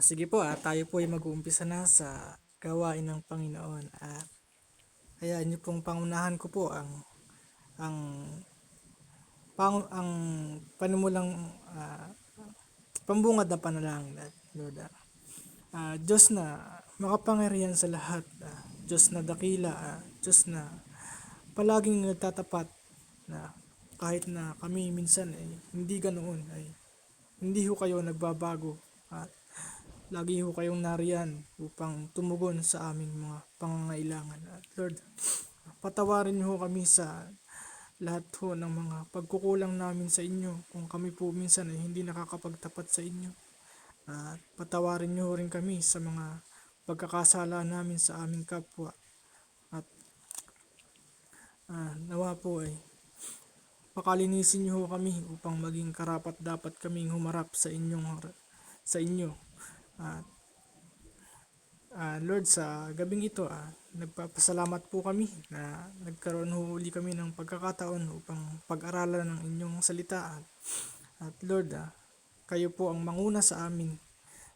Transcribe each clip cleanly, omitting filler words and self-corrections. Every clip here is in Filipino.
Sige po, tayo po ay mag-uumpisa na sa gawain ng Panginoon. Kaya inyo pong pangunahan ko po ang ang panimulang pambungad na panalangin at Lord. Diyos na makapangyarihan sa lahat, Diyos na dakila, Diyos na palaging nagtatapat, na kahit na kami minsan ay hindi ganoon, ay hindi ho kayo nagbabago at lagi ho kayong nariyan upang tumugon sa aming mga pangangailangan. At Lord, patawarin niyo ho kami sa lahat ho ng mga pagkukulang namin sa inyo kung kami po minsan ay hindi nakakapagtapat sa inyo. At patawarin niyo rin kami sa mga pagkakasala namin sa aming kapwa. At nawa po ay pakalinisin niyo ho kami upang maging karapat dapat kaming humarap sa inyo. At Lord, sa gabing ito, nagpapasalamat po kami na nagkaroon ho uli kami ng pagkakataon upang pag-aralan ng inyong salita. At Lord, kayo po ang manguna sa amin,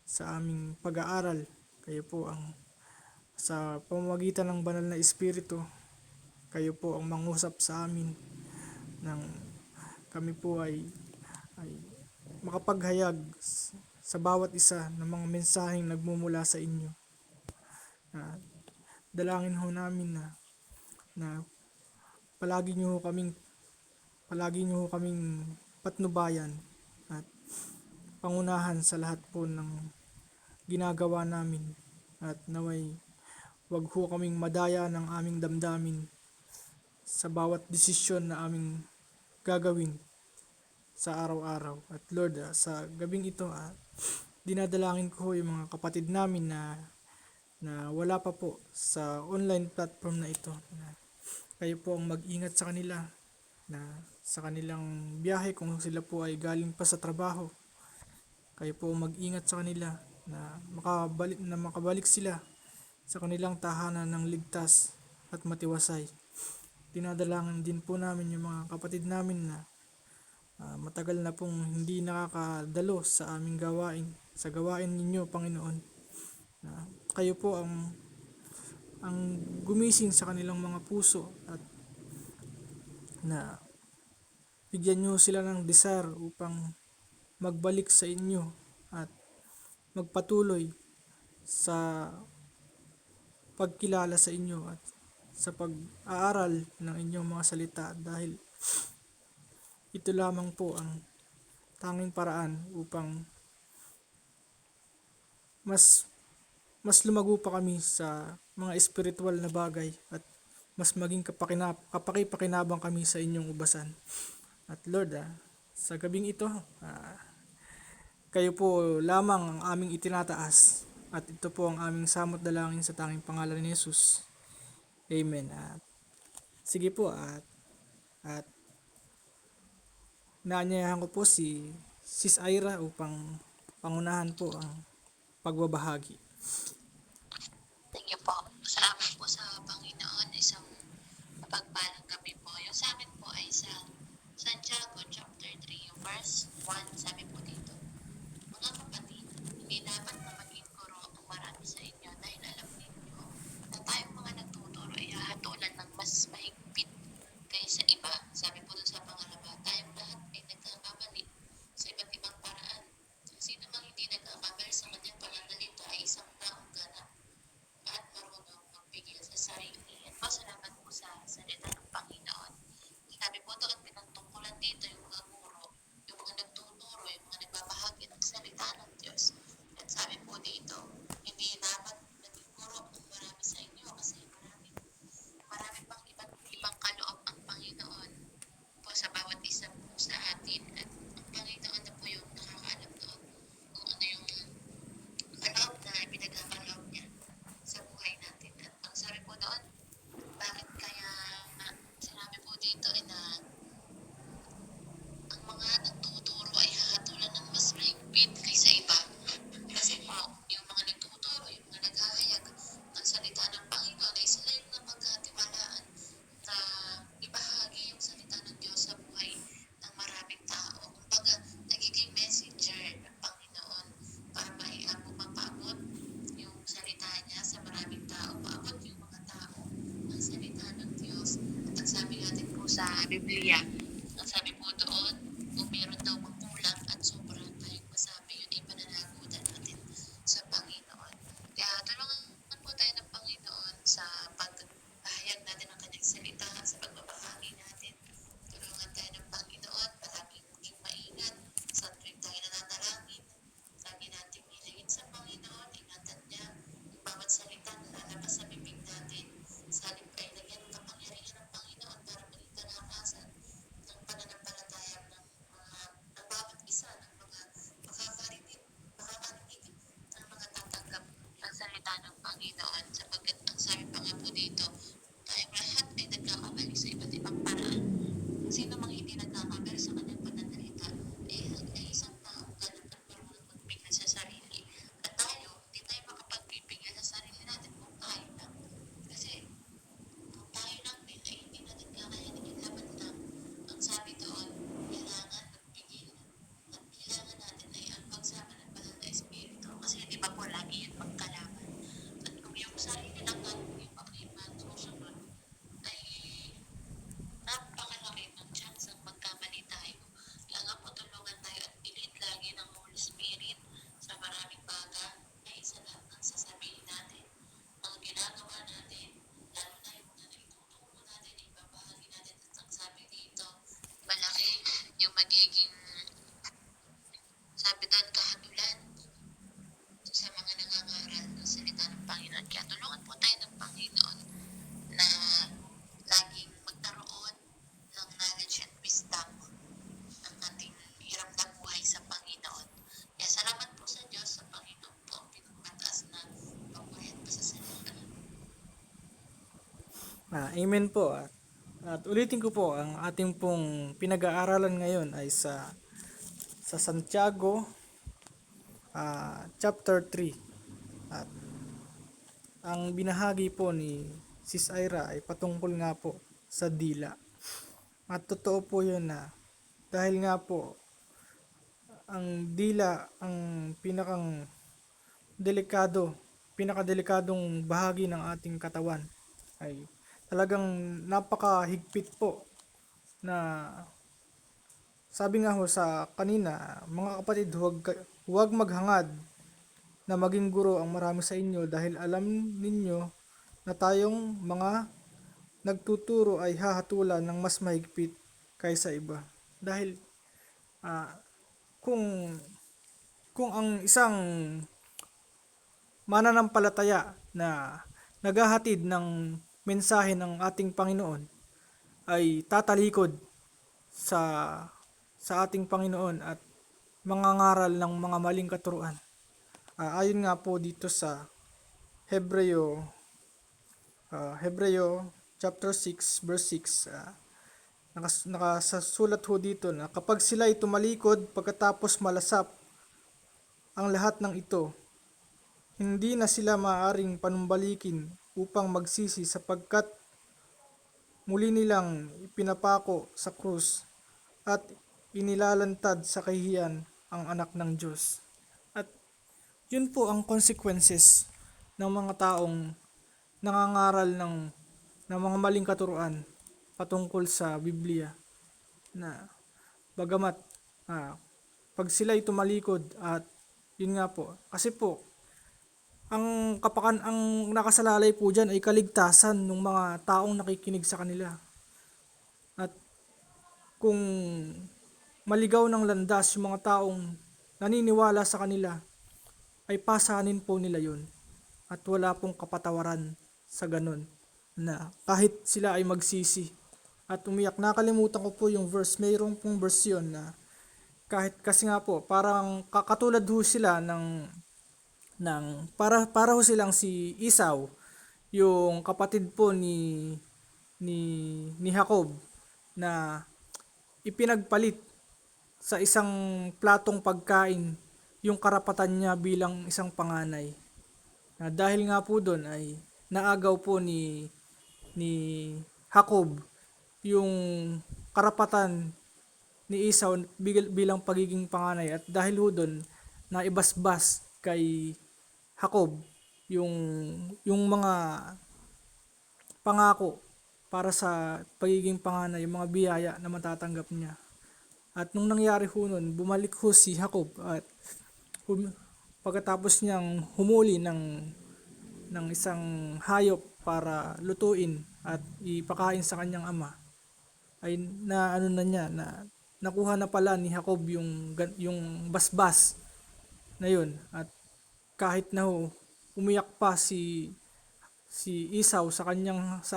sa aming pag-aaral. Kayo po ang sa pamamagitan ng banal na Espiritu, kayo po ang mangusap sa amin ng kami po ay makapaghayag sa bawat isa ng mga mensaheng nagmumula sa inyo. Dalangin ho namin na palagi niyo ho kaming patnubayan at pangunahan sa lahat po ng ginagawa namin, at naway wag ho kaming madaya ng aming damdamin sa bawat desisyon na aming gagawin sa araw-araw. At Lord, sa gabing ito, dinadalangin ko yung mga kapatid namin na wala pa po sa online platform na ito, na kayo po ang mag-ingat sa kanila, na sa kanilang biyahe kung sila po ay galing pa sa trabaho, kayo po ang mag-ingat sa kanila na makabalik sila sa kanilang tahanan ng ligtas at matiwasay. Dinadalangin din po namin yung mga kapatid namin na matagal na pong hindi nakakadalo sa aming gawain, sa gawain ninyo, Panginoon. Kayo po ang gumising sa kanilang mga puso at na bigyan nyo sila ng desire upang magbalik sa inyo at magpatuloy sa pagkilala sa inyo at sa pag-aaral ng inyong mga salita, dahil ito lamang po ang tanging paraan upang mas mas lumago pa kami sa mga espiritual na bagay at mas maging kapaki-pakinabang kami sa inyong ubasan. At Lord, sa gabing ito, kayo po lamang ang aming itinataas, at ito po ang aming samot dalangin sa tanging pangalan ni Jesus. Amen. Sige po, at naanyayahan ko po si Sis Ira upang pangunahan po ang pagbabahagi. Thank you po. Salamat po sa Panginoon. Isang mapagpalang gabi po. Yung sa amin po ay sa Santiago chapter 3, yung verse 1, sabi po dito, mga kapatid, hindi dapat na maging guro ang marami sa inyo dahil alam ninyo na tayong mga nagtuturo ay hahatulan ng mas mahigpit kaysa iba. Sabi po dun sa pangalawa, tayong lahat ay nagkakamali sa iba't ibang paraan. Sino mang hindi nagkakamali sa kanyang pananalita ay isang taong ganap at marunong magpigil sa sarili. At pasalamat po sa salita ng Panginoon. Sabi po doon, pinagtungkulan dito yung mga guro, yung mga nagtuturo, yung mga Biblia. Ang sabi po doon, kung meron daw mangkulang at sobrang tayong masabi, yun ay pananagutan natin sa Panginoon. Kaya tulungan po tayo ng Panginoon sa pagpahayag natin ng kanyang salita, sa pagbabahagi natin. Tulungan tayo ng Panginoon, palaging maging maingat sa tuwing tayo nananalangin. Lagi natin nilingin sa Panginoon, ingatan niya yung bawat salita na lalabas sa bibig natin. Sa halip ay lagyan ng kapangyarihan ng Panginoon para maging kalakasan ng pananampalataya ng bawat isa ng mga makakarinig ng mga tatanggap ng salita ng Panginoon. Sapagkat ang sabi pa nga po dito, tayong lahat ay nagkakamali sa iba't ibang paraan. Sino mang hindi nagkakamali sa kanyang pananalita ay isang taong ganap at marunong magbigay sa sarili. At tayo, hindi tayo makapagbibigay sa sarili natin kung tayo lang. Kasi kung tayo lang din ay hindi natin kakayanin yung laban lang. Ang sabi doon, kailangan magpigil at kailangan natin ay ang pagsama ng banal na Espiritu. Kasi di ba po lagi yun magkalaban. At kung yung sarili lang natin yung pakiman susunod, ay napakalaki ng chance ang magkamali tayo. Kaya nga po tulungan tayo at pilit lagi ng Holy Spirit sa maraming bagay ay sa lahat ng sasabihin natin, ang ginagawa natin, lalo na yung mga naituturo natin, ibabahagi natin at ang sabi dito, malaki yung magiging, sabi doon, kahatulan sa mga nangangaral ng salita ng Panginoon. Kaya tulungan po tayo ng Panginoon na laging magkaroon ng knowledge and wisdom ang ating hirap na buhay sa Panginoon. Kaya salamat po sa Diyos, sa Panginoon po, ang pinagmataas na papuri at pasasalamat. Amen po. At ulitin ko po, ang ating pong pinag-aaralan ngayon ay sa Santiago chapter 3. At ang binahagi po ni Sis Ira ay patungkol nga po sa dila. At totoo po yun na dahil nga po ang dila ang pinakadelikadong bahagi ng ating katawan ay talagang napakahigpit po na sabi nga ho sa kanina, mga kapatid, huwag maghangad na maging guro ang marami sa inyo dahil alam ninyo na tayong mga nagtuturo ay hahatulan ng mas mahigpit kaysa iba. Dahil kung ang isang mananampalataya na naghahatid ng mensahe ng ating Panginoon ay tatalikod sa ating Panginoon at mangangaral ng mga maling katuruan. Ayon nga po dito sa Hebreo chapter 6 verse 6, nakasulat ho dito na kapag sila ay tumalikod pagkatapos malasap ang lahat ng ito, hindi na sila maaaring panumbalikin upang magsisi sapagkat muli nilang ipinapako sa krus at inilalantad sa kahihiyan ang anak ng Diyos. At yun po ang consequences ng mga taong nangangaral ng mga maling katuruan patungkol sa Biblia, na bagamat pag sila'y tumalikod at yun nga po, kasi po ang nakasalalay po dyan ay kaligtasan ng mga taong nakikinig sa kanila. At kung maligaw ng landas yung mga taong naniniwala sa kanila, ay pasanin po nila yun. At wala pong kapatawaran sa ganun, na kahit sila ay magsisi at umiyak. Nakalimutan ko po yung verse, mayroong pong verse yun na kahit, kasi nga po parang katulad ho sila ng para ho silang si Esau, yung kapatid po ni Jacob, na ipinagpalit sa isang platong pagkain yung karapatan niya bilang isang panganay. Dahil nga po doon ay naagaw po ni Jacob yung karapatan ni Esau bilang pagiging panganay, at dahil ho doon naibasbas kay Jacob yung mga pangako para sa pagiging panganay, yung mga biyaya na matatanggap niya. At nung nangyari ho nun, bumalik ho si Jacob at pagkatapos niyang humuli ng isang hayop para lutuin at ipakain sa kanyang ama, ay na ano na niya na nakuha na pala ni Jacob yung basbas na yun. At kahit na ho umiyak pa si Esau sa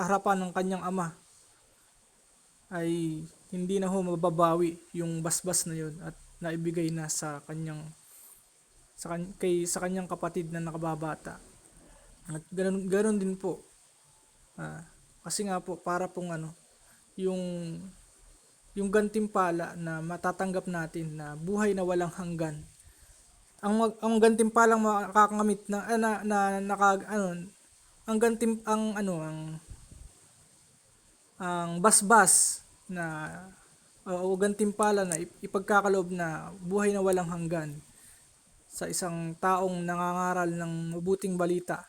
harapan ng kanyang ama, ay hindi na ho mababawi yung basbas na yun at naibigay na sa kanyang kapatid na nakababata. At ganun din po. Kasi nga po para pong yung yung gantimpala na matatanggap natin na buhay na walang hanggan. Ang gantimpalang makakamit ang basbas na o gantimpala na ipagkakaloob na buhay na walang hanggan sa isang taong nangangaral ng mabuting balita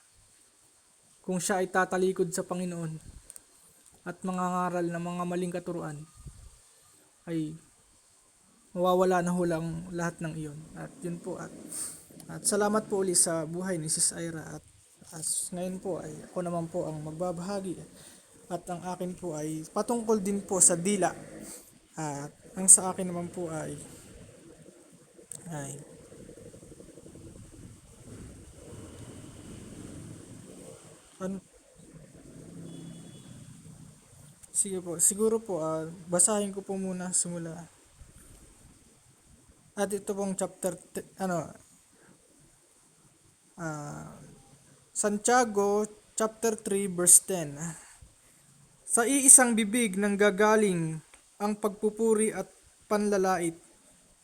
kung siya ay tatalikod sa Panginoon at mangangaral ng mga maling katuruan, ay mawawala na ho lang lahat ng iyon. At yun po, at salamat po ulit sa buhay ni Sis Ira, at ngayon po ay ako naman po ang magbabahagi, at ang akin po ay patungkol din po sa dila. At ang sa akin naman po ay ano, sige po, siguro po basahin ko po muna simula. At ito pong Santiago chapter 3 verse 10. Sa iisang bibig nanggagaling ang pagpupuri at panlalait.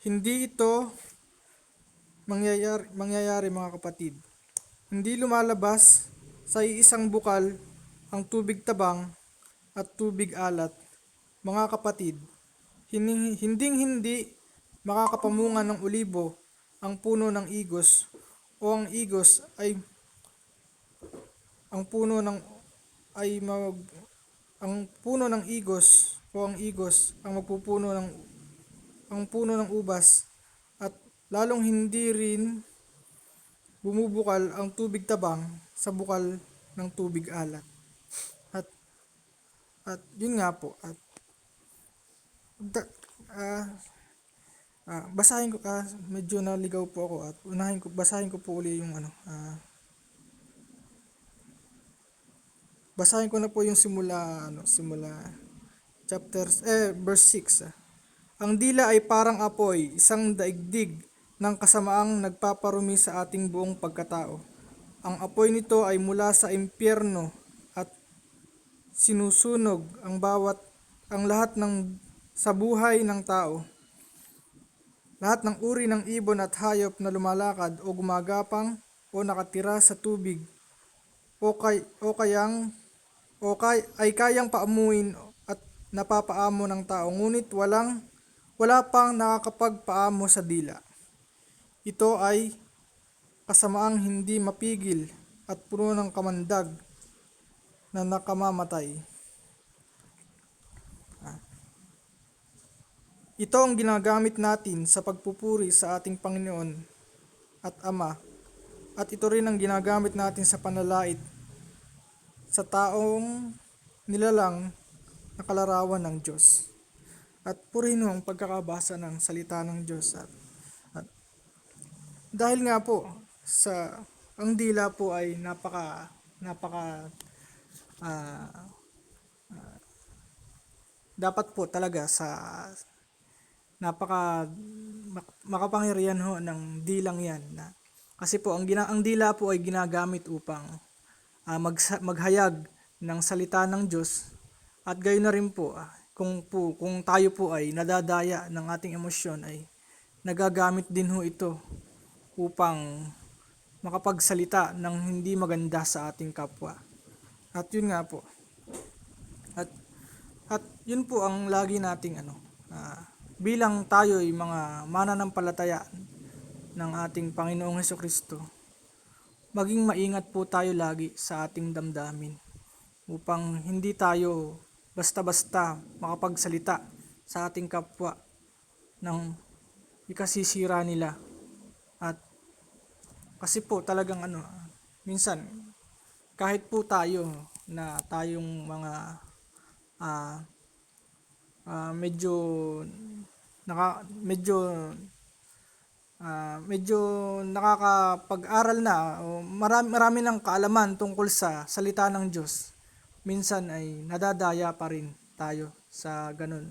Hindi ito mangyayari mga kapatid. Hindi lumalabas sa iisang bukal ang tubig tabang at tubig alat. Mga kapatid, hindi makakapamunga ng olibo ang puno ng igos, o ang igos ay ang puno ng ay mag ang puno ng igos, o ang igos ang magpupuno ng ang puno ng ubas, at lalong hindi rin bumubukal ang tubig tabang sa bukal ng tubig alat. At yun nga po, at basahin ko, medyo naligaw po ako, at basahin ko po uli yung basahin ko na po yung simula verse 6. Ang dila ay parang apoy, isang daigdig ng kasamaang nagpaparumi sa ating buong pagkatao. Ang apoy nito ay mula sa impyerno at sinusunog ang lahat sa buhay ng tao. Lahat ng uri ng ibon at hayop na lumalakad o gumagapang o nakatira sa tubig ay kayang paamuin at napapaamo ng tao, ngunit wala pang nakakapagpaamo sa dila. Ito ay kasamaang hindi mapigil at puno ng kamandag na nakamamatay. Ito ang ginagamit natin sa pagpupuri sa ating Panginoon at Ama, at ito rin ang ginagamit natin sa panalait sa taong nilalang na kalarawan ng Diyos. At purihin ang pagkakabasa ng salita ng Diyos. At dahil nga po ang dila po ay napaka dapat po talaga makapangyarihan ho ng dilang yan, kasi po ang dila po ay ginagamit upang maghayag ng salita ng Diyos, at gayon na rin po kung tayo po ay nadadaya ng ating emosyon, ay nagagamit din ho ito upang makapagsalita ng hindi maganda sa ating kapwa. At yun nga po, at yun po ang lagi nating bilang tayo ay mga mananampalataya ng ating Panginoong Hesukristo, maging maingat po tayo lagi sa ating damdamin upang hindi tayo basta-basta makapagsalita sa ating kapwa ng ikasisira nila. At kasi po talagang minsan kahit po tayo na tayong mga ah, medyo medyo nakakapag-aral na o marami ng kaalaman tungkol sa salita ng Diyos, minsan ay nadadaya pa rin tayo sa ganun.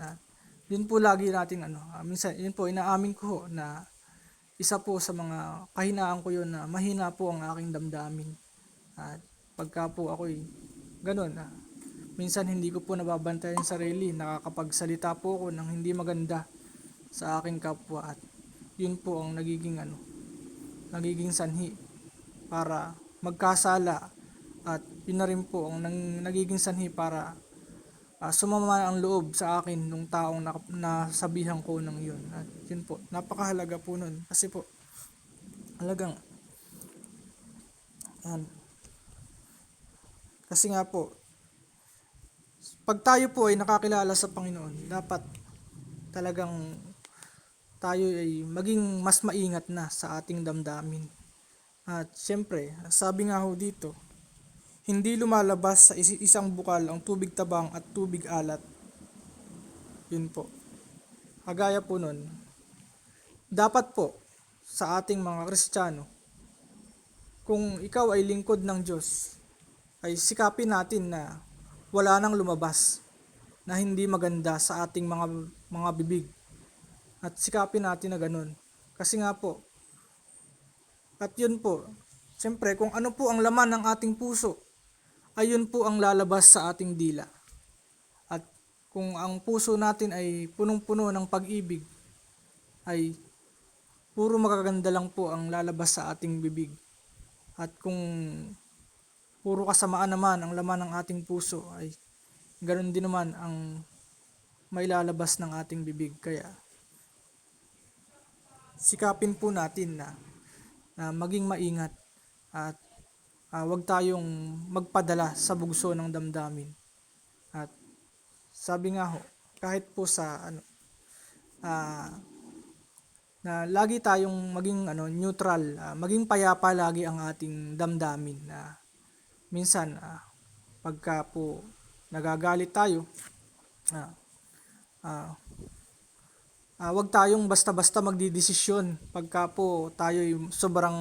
Yun po lagi nating minsan yun po inaamin ko ho na isa po sa mga kahinaan ko yun na mahina po ang aking damdamin. At pagka po ako'y ganun, minsan hindi ko po nababantayan yung sarili, nakakapagsalita po ako ng hindi maganda sa aking kapwa, at yun po ang nagiging sanhi para magkasala, at yun na rin po ang nagiging sanhi para sumama ang loob sa akin nung taong nasabihan ko ng yun. At yun po, napakahalaga po nun kasi po halagang yan. Kasi nga po, pag tayo po ay nakakilala sa Panginoon, dapat talagang tayo ay maging mas maingat na sa ating damdamin. At siyempre, sabi nga ho dito, hindi lumalabas sa isang bukal ang tubig tabang at tubig alat. Yun po. Kagaya po nun, dapat po sa ating mga Kristiyano, kung ikaw ay lingkod ng Diyos, ay sikapin natin na wala nang lumabas na hindi maganda sa ating mga bibig. At sikapin natin na ganun. Kasi nga po, at yun po, siyempre kung ano po ang laman ng ating puso, ayun po ang lalabas sa ating dila. At kung ang puso natin ay punong-puno ng pag-ibig, ay puro magaganda lang po ang lalabas sa ating bibig. At kung puro kasamaan naman ang laman ng ating puso, ay ganun din naman ang may lalabas ng ating bibig. Kaya sikapin po natin na maging maingat, at wag tayong magpadala sa bugso ng damdamin. At sabi nga ho, kahit po sa na lagi tayong maging neutral, maging payapa lagi ang ating damdamin. Minsan pagka po nagagalit tayo, wag tayong basta-basta magdidesisyon pagka po tayo sobrang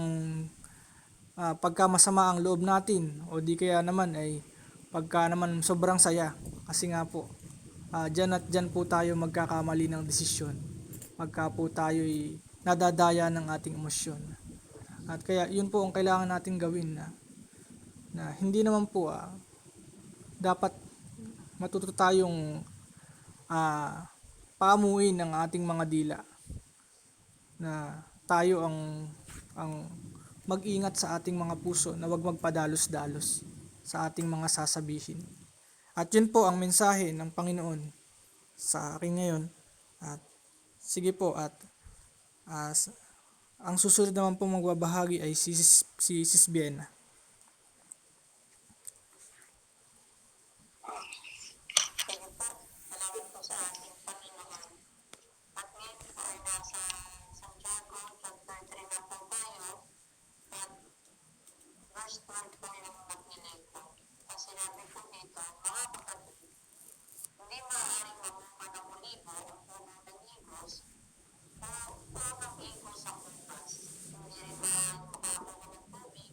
pagka masama ang loob natin, o di kaya naman ay pagka naman sobrang saya. Kasi nga po dyan at dyan po tayo magkakamali ng desisyon pagka po tayo'y nadadaya ng ating emosyon. At kaya yun po ang kailangan natin gawin, na hindi naman po dapat matuto tayong paamuin ng ating mga dila, na tayo ang mag-ingat sa ating mga puso, na wag magpadalos-dalos sa ating mga sasabihin. At yun po ang mensahe ng Panginoon sa akin ngayon. At sige po, at ang susunod naman po magbabahagi ay si Sis Biena. Sige po, salamat po sa ating Panginoon. At ngayon po ay nasa Santiago, chapter 3 na po tayo. At verse 12 po yung naglilay po. Kasi sinabi po dito, mga kapatid, hindi maaaring mamunga ng olibo o puno ng higos o puno ng higos sa kupas. Hindi rin maaaring makakuha ng tubig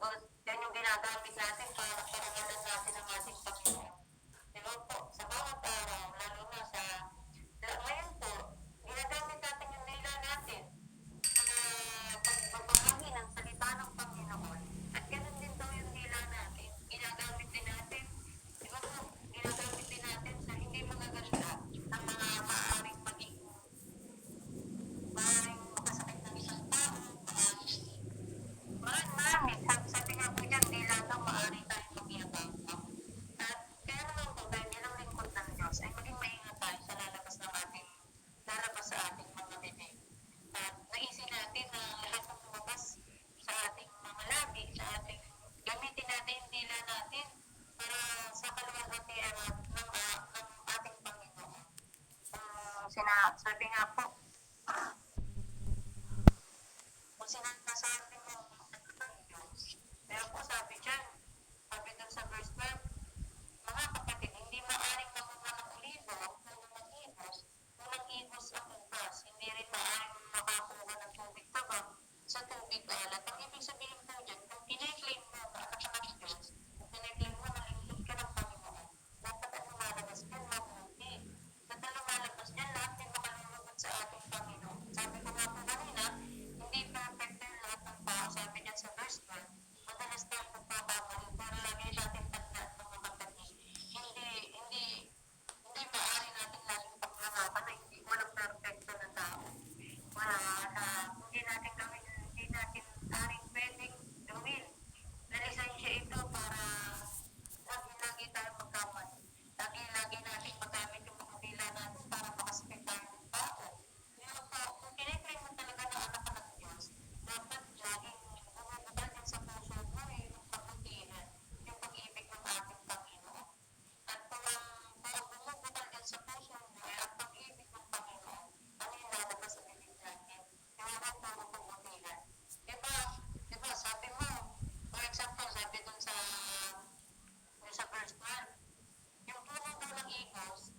Tapos, yan yung ginagamit natin para parangalan natin ang ating Panginoon. Di ba po, sa bawat araw, lalo na ngayon po, ginagamit natin yung nila natin sa pagbabahagi ng salita ng Panginoon. At ganun din daw yung dila natin. Ginagamit din natin, di ba po, ginagamit din natin sa hindi magaganda ng mga maaaring makasakit ng isang tao, marami. Sabi nga po dyan, dila daw maaari tayong magyabang. At kaya naman po, dahil bilang lingkod ng Diyos, ay maging maingat tayo sa lalabas sa ating mga bibig. At naisin natin na lahat ng lumabas sa ating mga labi, gamitin natin yung dila natin para sa kaluwalhatian ng ating Panginoon. Sabi nga po, kung sinasabi mo ng Diyos, pero po sabi dyan, sabi dun sa verse 12, mga kapatid, hindi maaring mamunga ng olibo ang puno ng higos, unang higos ang ubas, hindi rin maaring makakuha ng tubig tabang sa tubig alat. Ang ibig sabihin po dyan, kung kiniklaim mo na anak ka ng Diyos, kung kiniklaim mo na lingkod ka ng Panginoon, dapat ang lumalabas dyan mabuti. At ang lumalabas dyan, lahat ay makalulugod sa ating Panginoon. Sabi ko nga po kanina, hindi perfect yung lahat ng tao. Sabi dyan sa verse 12, madalas tayo magpapakamali, pero lagi natin tandaan mga kapatid. Hindi maaari natin laging paglalaban na walang perfecto na tao. Hindi natin gawin, hindi natin aring pwedeng gawin. Nalisensya ito para lagi tayo magkamali. Lagi natin magamit yung mga dila natin para makasakit tayo ng tao. Kung kiniklaim mo talaga na anak ka ng Diyos, dapat laging bumubukal din sa puso mo yung kabutihan, yung pag-ibig ng ating Panginoon. At kung bumubukal din sa puso mo ay ang pag-ibig ng Panginoon, ano yung lalabas sa bibig natin? Yung mga puro kabutihan. Diba, sabi mo, for example, sabi dun sa verse 12, yung puno daw ng igos,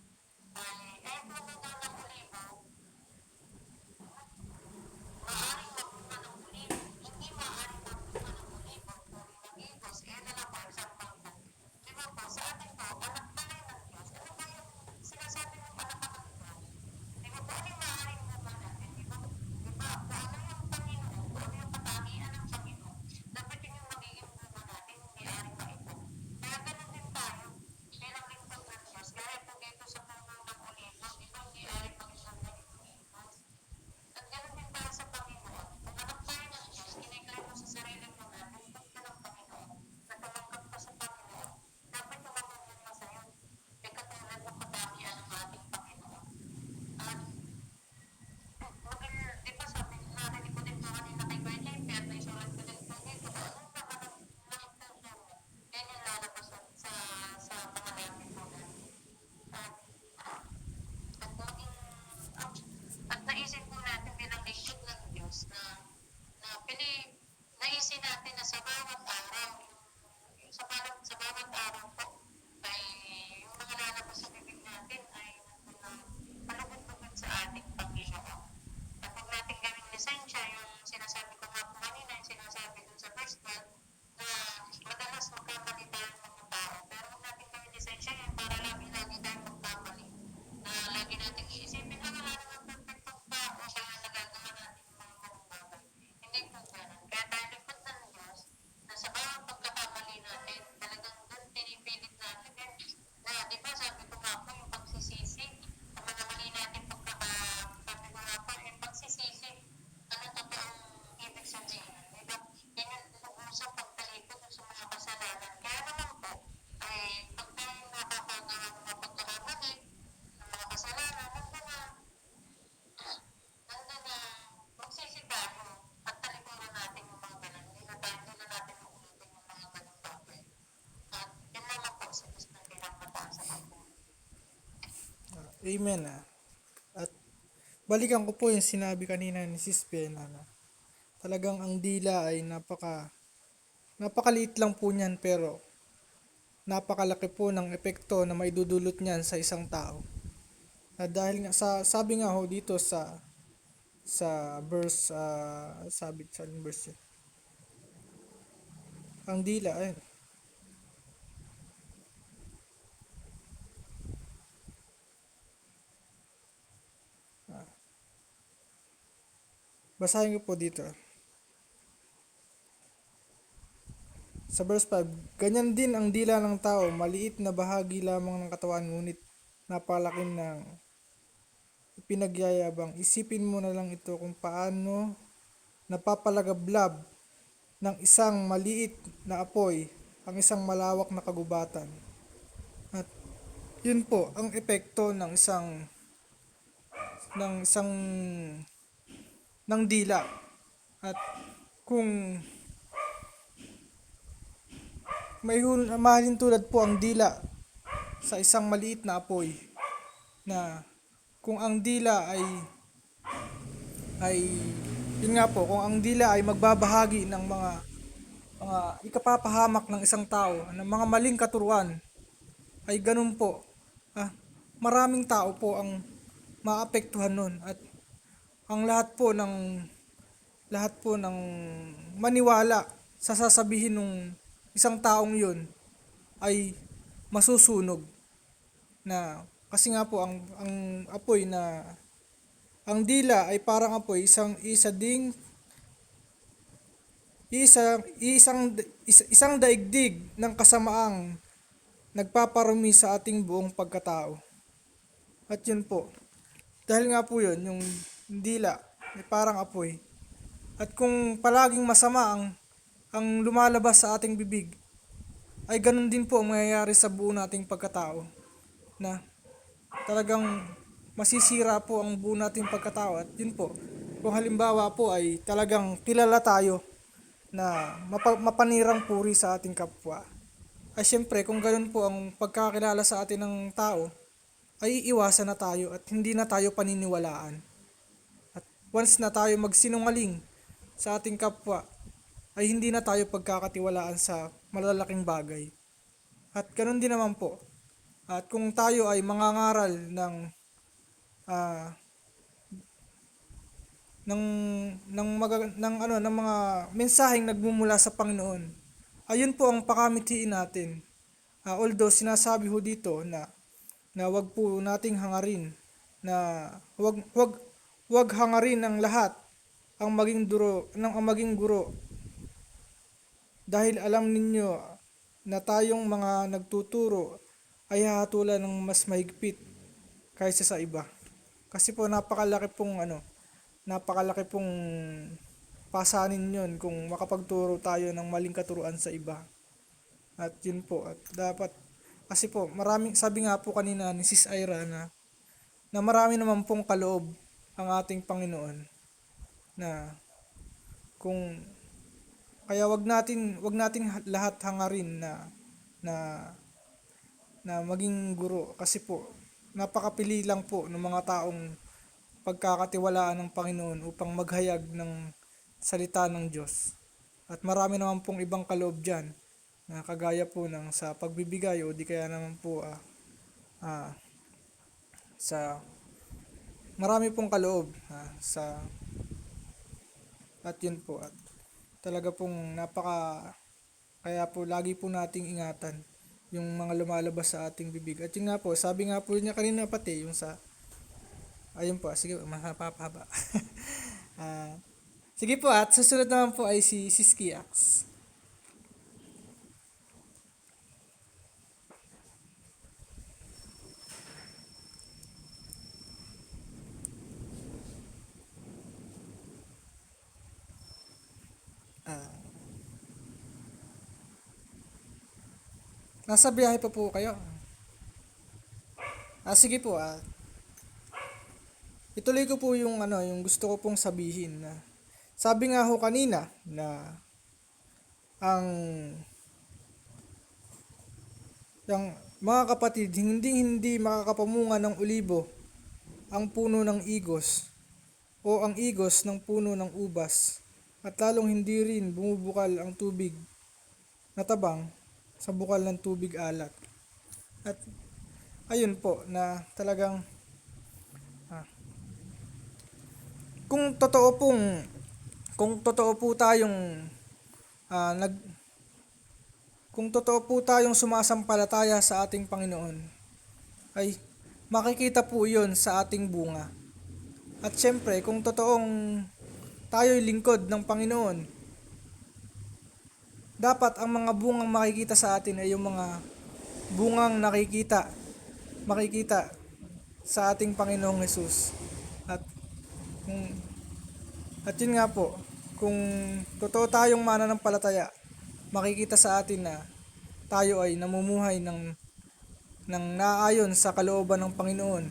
puno daw ng olibo, maaring magbunga ng olibo, hindi maaring magbunga ng olibo, puno ng igos, na lang po, example po. Diba po, sa atin po, anak tayo ng Diyos, ano ba yung sinasabi ng anak ka ng Diyos? Diba po, ano yung maaaring bunga natin? Diba, kung ano yung Panginoon, kung ano yung katangian ng Panginoon, dapat yun yung magiging bunga natin, hindi aring maipon. Kaya ganun din tayo, bilang lingkod ng Diyos, gaya po dito sa puno ng olibo, diba, hindi aring magbunga yung igos. At ganoon din para sa Panginoon. Kung anak tayo ng Diyos, kiniklaim mo sa sarili mo na lingkod ka ng Panginoon, na tumanggap ka sa Panginoon, dapat yung magbunga sa'yo. Katulad ng katangian ng ating Panginoon. At di ba sabi, narinig ko din po kanina kay Kuya JP at naisulat ko din po dito, anong naman ng puso mo? Yan yung lalabas sa mga labi po natin. At maging at naisip po natin bilang lingkod ng Diyos na naisin natin na sa bawat araw, sa bawat araw po, ay yung mga lalabas sa bibig natin ay palugod-lugod sa ating Panginoon. At huwag natin gawing lisensya, yung sinasabi ko nga po kanina, yung sinasabi dun sa verse 12, na madalas magkamali tayong mga tao. Pero huwag natin gawing lisensya yan para lagi tayong magkamali. Na lagi natin iisipin, wala naman perfectong tao, kaya nagagawa natin yung mga ganung bagay. Hindi po ganun. Kaya tayo lingkod ng Diyos, na sa bawat pagkakamali natin, talagang doon pinipilit natin. Na, di ba, sabi ko nga po, yung pagsisisi, sa mga mali natin sabi ko nga po, yung pagsisisi, ano totoong ibig sabihin? Di ba? Yan yung lubusang pagtalikod sa mga kasalanan. Kaya naman po, ay pag tayo nakakagawa ng mga pagkakamali, ng mga kasalanan, nandun na magsisi tayo at talikuran natin yung mga ganun. Hindi na natin uulitin yung mga ganun bagay. At yun naman po sa Diyos na pinapataas sa atin. Amen. At balikan ko po yung sinabi kanina ni Sis Pena na talagang ang dila ay napakaliit lang po niyan pero napakalaki po ng epekto na maidudulot niyan sa isang tao. At dahil nga sabi nga ho dito sa verse sabi sa verse ang dila. Ayun. Basahin ko po dito. Sa verse 5, ganyan din ang dila ng tao, maliit na bahagi lamang ng katawan, ngunit napalaki ng ipinagyayabang. Isipin mo na lang ito kung paano napapalagablab ng isang maliit na apoy ang isang malawak na kagubatan. At yun po ang epekto ng isang ng dila. At kung mahalin tulad po ang dila sa isang maliit na apoy, na kung ang dila ay yun nga po, kung ang dila ay magbabahagi ng mga ikapapahamak ng isang tao ng mga maling katuruan, ay ganun po, maraming tao po ang maapektuhan nun, at ang lahat po ng maniwala sa sasabihin ng isang taong yun ay masusunog. Na kasi nga po ang apoy na ang dila ay parang apoy, isang daigdig ng kasamaang nagpaparumi sa ating buong pagkatao. At yun po, dahil nga po yun, yung dila ay parang apoy. At kung palaging masama ang lumalabas sa ating bibig, ay ganun din po ang mangyayari sa buo nating pagkatao, na talagang masisira po ang buo nating pagkatao. At yun po, kung halimbawa po ay talagang kilala tayo na mapanirang puri sa ating kapwa, ay syempre kung ganun po ang pagkakilala sa atin ng tao, ay iiwasan na tayo at hindi na tayo paniniwalaan. At once na tayo magsinungaling sa ating kapwa, ay hindi na tayo pagkakatiwalaan sa malalaking bagay. At ganun din naman po. At kung tayo ay mangangaral ah, ng mga mensaheng nagmumula sa Panginoon, ayun po ang pakamithiin natin. Although sinasabi ho dito na wag po nating hangarin, na wag hangarin ng lahat ang maging guro, dahil alam ninyo na tayong mga nagtuturo ay hahatulan ng mas mahigpit kaysa sa iba. Kasi po napakalaki pong pasanin yun kung makapagturo tayo ng maling katuruan sa iba. At yun po, at dapat, kasi po sabi nga po kanina ni Sis Ira na marami naman pong kaloob ang ating Panginoon, na kung kaya wag nating lahat hangarin na na maging guro, kasi po napakapili lang po ng mga taong pagkakatiwalaan ng Panginoon upang maghayag ng salita ng Diyos. At marami naman pong ibang kaloob dyan, na kagaya po ng sa pagbibigay, o di kaya naman po sa marami pong kaloob at yun po, at talaga pong kaya po lagi po nating ingatan yung mga lumalabas sa ating bibig. At yun nga po, sabi nga po niya kanina pati yung ayun po, sige, mahapahaba. Sige po, at susunod naman po ay si Siskiax. Nasa biyahe pa po kayo? Sige po, ituloy ko po yung gusto ko pong sabihin, na sabi nga ho kanina na ang yung mga kapatid, hindi makakapamunga ng olibo ang puno ng igos, o ang igos ng puno ng ubas, at lalong hindi rin bumubukal ang tubig na tabang sa bukal ng tubig alat. At ayun po, na talagang kung totoo po tayong kung totoo po tayong sumasampalataya sa ating Panginoon, ay makikita po iyon sa ating bunga. At syempre, kung totoong tayo'y lingkod ng Panginoon, dapat ang mga bungang makikita sa atin ay yung mga bungang makikita sa ating Panginoong Hesus. At kung at yun nga po, kung totoo tayong mananampalataya, makikita sa atin na tayo ay namumuhay ng naayon sa kalooban ng Panginoon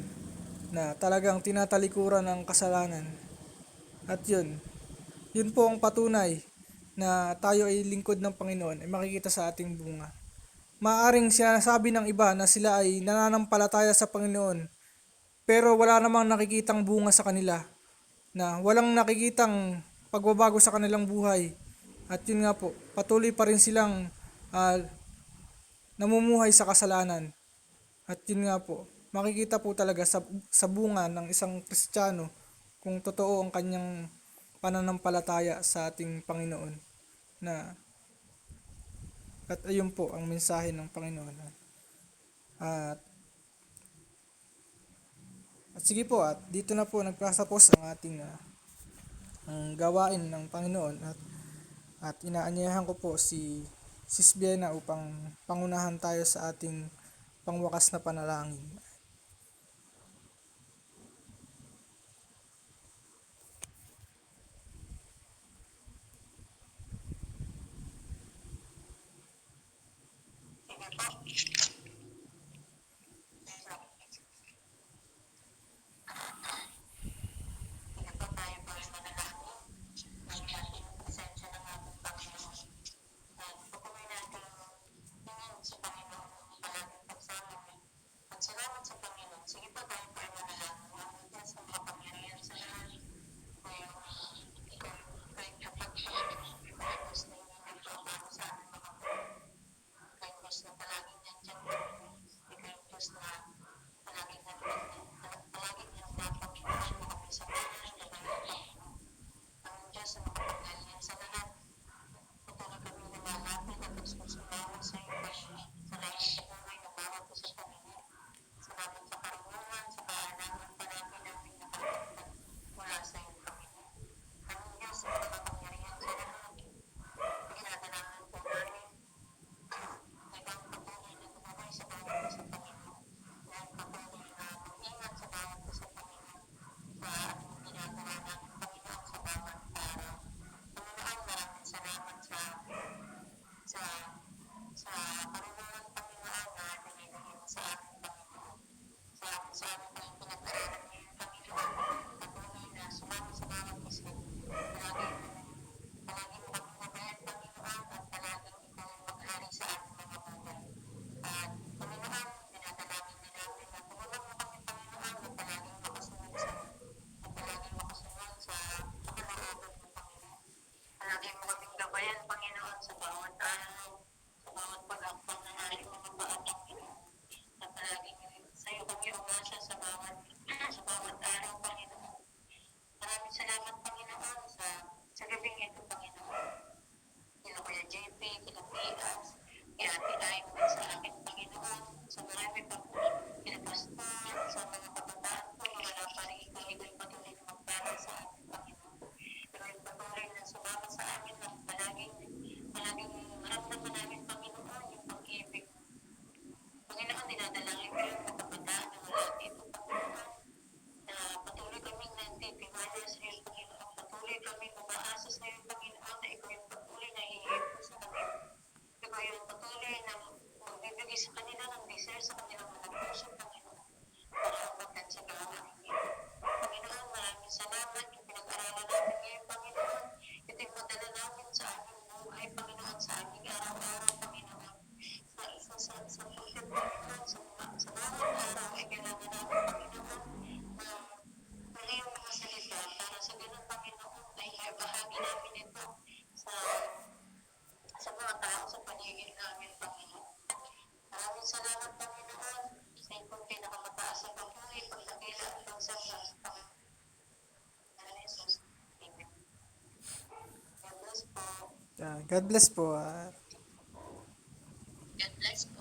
na talagang tinatalikuran ang kasalanan. At yun po ang patunay na tayo ay lingkod ng Panginoon ay makikita sa ating bunga. Maaring sinasabi ng iba na sila ay nananampalataya sa Panginoon pero wala namang nakikitang bunga sa kanila, na walang nakikitang pagbabago sa kanilang buhay. At yun nga po, patuloy pa rin silang ah, namumuhay sa kasalanan. At yun nga po, makikita po talaga sa bunga ng isang Kristiyano kung totoo ang kanyang pananampalataya sa ating Panginoon. At ayun po ang mensahe ng Panginoon. At, at sige po, at dito na po nagpasapos ang ating ang gawain ng Panginoon. At inaanyayahan ko po si Sis Biena upang pangunahan tayo sa ating pangwakas na panalangin. Sige po, tayo po ay manalangin. Ang ating presensya ng ating Panginoon. At patuloy natin hingin sa Panginoon ang palaging pagsama. At salamat sa Panginoon. Sige po, tayo po ay manalangin. Ang Diyos ang makapangyarihan sa lahat. Ngayon, ikaw ay kapag ikaw gusto na nagpapalo sa ating mga buhay. Ikaw Diyos na palaging nandiyan po. Ikaw Diyos na palaging nagpapakinahan mo kami sa buhay na Panginoon. Ang Diyos ang makapangyarihan sa lahat. Patuloy kami lumalapit at sumama sa iyo, Panginoon. Salamat sa buhay na bawat isa sa Panginoon. Salamat sa karunungan, sa kaalaman palagi namin nakakita mula sa iyo, Panginoon. Ang Diyos ang makapangyarihan sa lahat. Ginadalaman po namin na ikaw patuloy na tumuloy sa bawat isa, Panginoon. Na patuloy na mag-ingat sa bawat isa, Panginoon. Sa ating ginagawa namin, Panginoon, sa bawat araw. Panginoon, maraming salamat sa karunungan, Panginoon, na binibigay mo sa ating Panginoon. Sa ating pinag-aralan ngayon, Panginoon, patuloy na sumama sa bawat isa. Palagi mo kami nabayan, Panginoon, at palaging ikaw ang maghari sa ating mga buhay. At Panginoon, dinadalangin din namin na tulungan mo kami, Panginoon, na palaging makasunod sa kalooban mo, Panginoon. Palaging mo kaming gabayan, Panginoon, sa bawat araw, sa bawat pag-akbang ng aming mga paa, Panginoon. Na palaging sa iyo kami umasa sa bawat araw, Panginoon. Maraming salamat, Panginoon, sa gabing ito, Panginoon. Kila Kuya JP, kila Pias, kila Ate Aimee, sa akin, Panginoon, sa marami pa po, kila Pastor, sa mga kabataan po, mga napari, ikaw patuloy na magpala sa akin, Panginoon. Ikaw patuloy na sumama sa amin at palaging maramdaman namin, Panginoon, yung pag-ibig. Panginoon, dinadalangin ko yung mga kabataan na wala dito, Panginoon, na patuloy kaming nagtitiwala sa iyo, Panginoon. Patuloy kaming umaasa sa iyo, Panginoon, na ikaw yung patuloy na hihirap sa kanila. Ikaw yung patuloy na magbibigay sa kanila ng desire sa kanilang mga puso, Panginoon. Para umagat sa gawain ito. Panginoon, maraming salamat yung pinag-aralan namin ngayon, Panginoon. Ito yung madala namin sa aming buhay, Panginoon, sa aming araw-araw, Panginoon. Sa puso, Panginoon, sa bawat araw ay kailangan namin, Panginoon, na iyong mga salita para sa ganun, Panginoon, ay bahagi namin ito sa mga tao sa paligid namin, Panginoon. Maraming salamat, Panginoon, sa iyong pinakamataas na papuri, pagdakila at pagsamba sa Panginoon Jesus. Amen. God bless po. God bless po. God bless